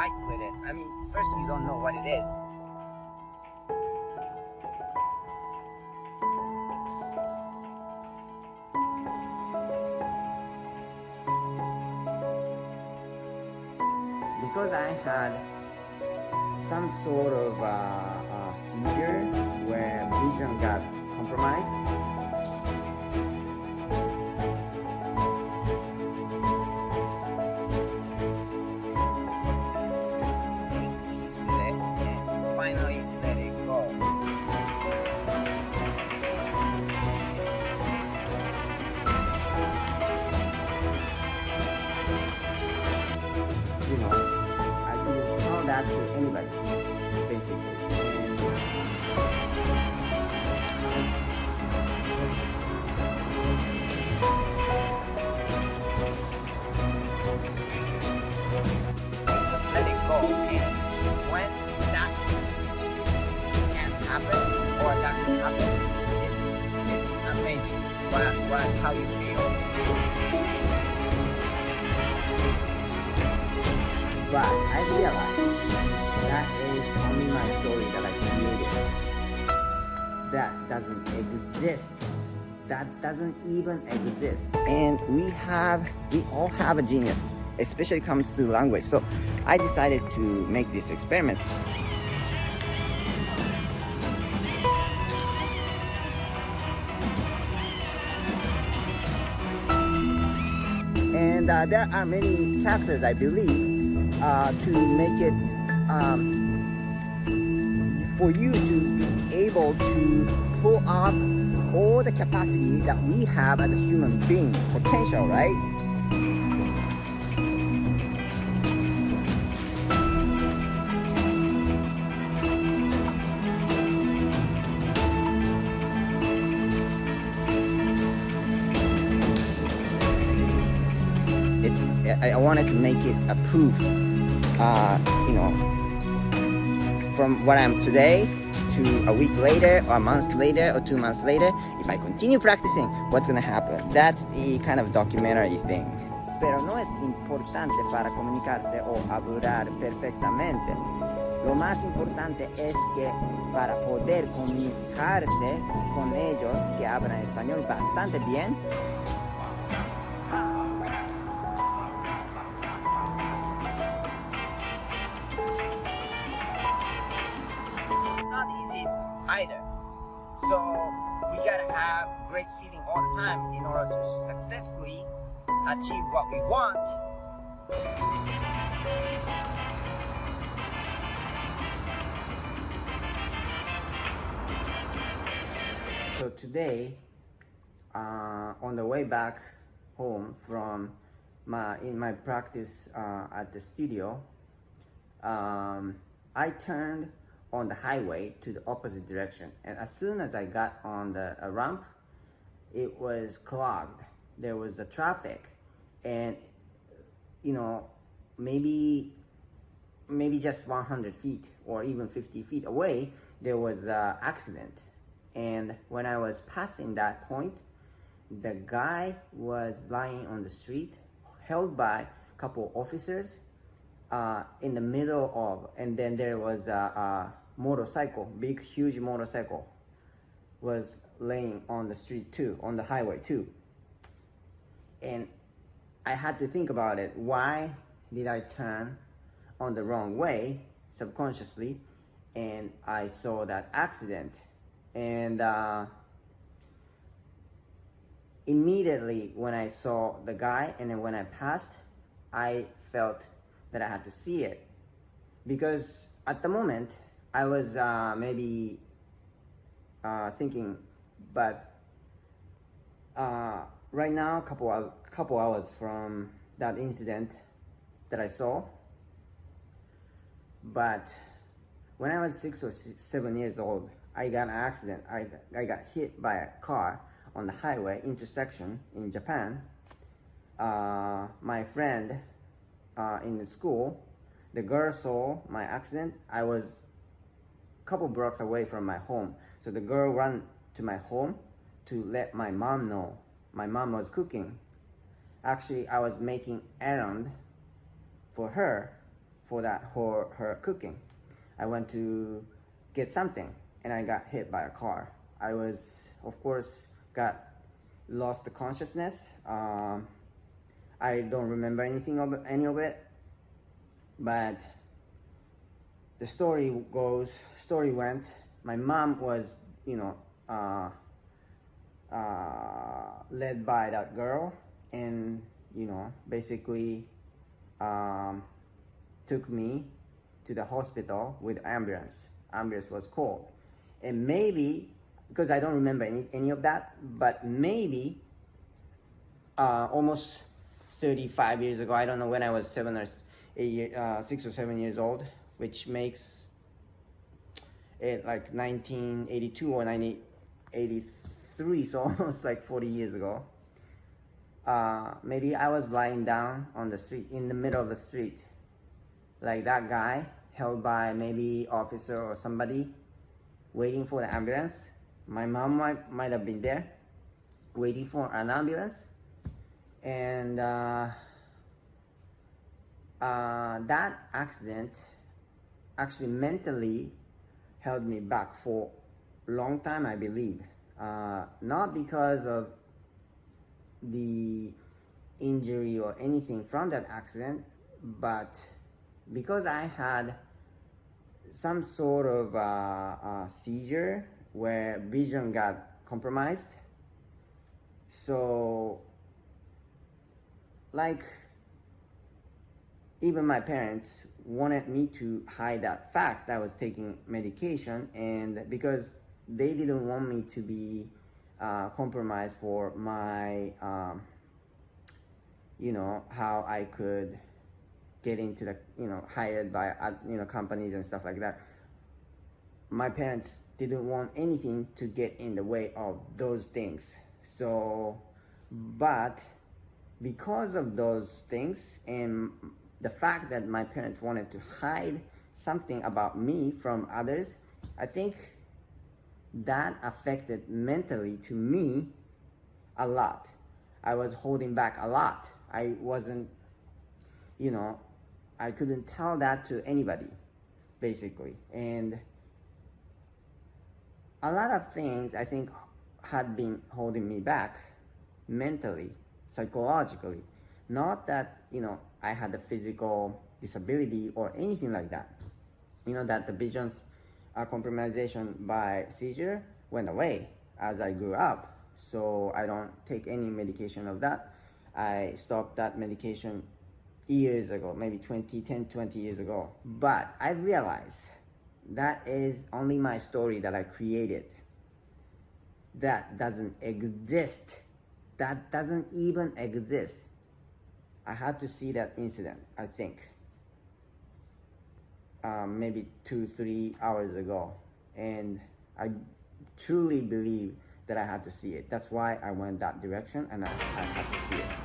fight with it. I mean, first you don't know what it is. Because I had some sort of seizure where vision got compromised. And finally let it go. You know, I couldn't tell that to anybody, basically. Let it go, and when that can happen or that can happen, it's amazing. How you feel. But I realized that is only my story that I created. That doesn't exist. That doesn't even exist. And we all have a genius, especially comes to language. So I decided to make this experiment. And there are many chapters, I believe, to make it for you to be able to pull off all the capacity that we have as a human being, potential, right? I wanted to make it a proof, you know, from what I'm today to a week later, or a month later, or 2 months later, if I continue practicing, what's going to happen? That's the kind of documentary thing. Pero no es importante para comunicarse o hablar perfectamente. Lo más importante es que para poder comunicarse con ellos que hablan español bastante bien, either. So we gotta have great feeling all the time in order to successfully achieve what we want. So today, on the way back home from my practice at the studio, I turned on the highway to the opposite direction, and as soon as I got on the ramp, it was clogged. There was the traffic, and you know, maybe just 100 feet or even 50 feet away, there was an accident. And when I was passing that point, the guy was lying on the street, held by a couple officers in the middle of, and then there was a motorcycle, big huge motorcycle was laying on the street too, on the highway too. And I had to think about it. Why did I turn on the wrong way subconsciously? And I saw that accident, and immediately when I saw the guy and then when I passed, I felt that I had to see it, because at the moment I was maybe thinking, but right now, couple hours from that incident that I saw, but when I was 6 or 7 years old, I got an accident. I got hit by a car on the highway intersection in Japan. My friend in the school, the girl saw my accident. I was a couple blocks away from my home, so the girl ran to my home to let my mom know. My mom was cooking. Actually, I was making errand for her for her cooking. I went to get something and I got hit by a car. I was, of course, lost the consciousness. I don't remember any of it, but the story went, my mom was, led by that girl, and basically took me to the hospital with ambulance. Ambulance was called, and maybe, because I don't remember any of that, but maybe almost 35 years ago, I don't know when I was 6 or 7 years old, which makes it like 1982 or 1983, so almost like 40 years ago. Maybe I was lying down on the street, in the middle of the street, like that guy held by maybe officer or somebody, waiting for the ambulance. My mom might have been there, waiting for an ambulance, and that accident actually mentally held me back for a long time, I believe. Not because of the injury or anything from that accident, but because I had some sort of seizure where vision got compromised. So, like, even my parents wanted me to hide that fact that I was taking medication, and because they didn't want me to be compromised for my, how I could get into the, hired by, companies and stuff like that. My parents didn't want anything to get in the way of those things. So, but because of those things and the fact that my parents wanted to hide something about me from others, I think that affected mentally to me a lot. I was holding back a lot. I wasn't, I couldn't tell that to anybody, basically. And a lot of things I think had been holding me back mentally, psychologically. Not that, I had a physical disability or anything like that. That the vision compromisation by seizure went away as I grew up. So I don't take any medication of that. I stopped that medication years ago, maybe 20 years ago. But I realized that is only my story that I created. That doesn't exist. That doesn't even exist. I had to see that incident, I think, maybe 2-3 hours ago. And I truly believe that I had to see it. That's why I went that direction, and I had to see it.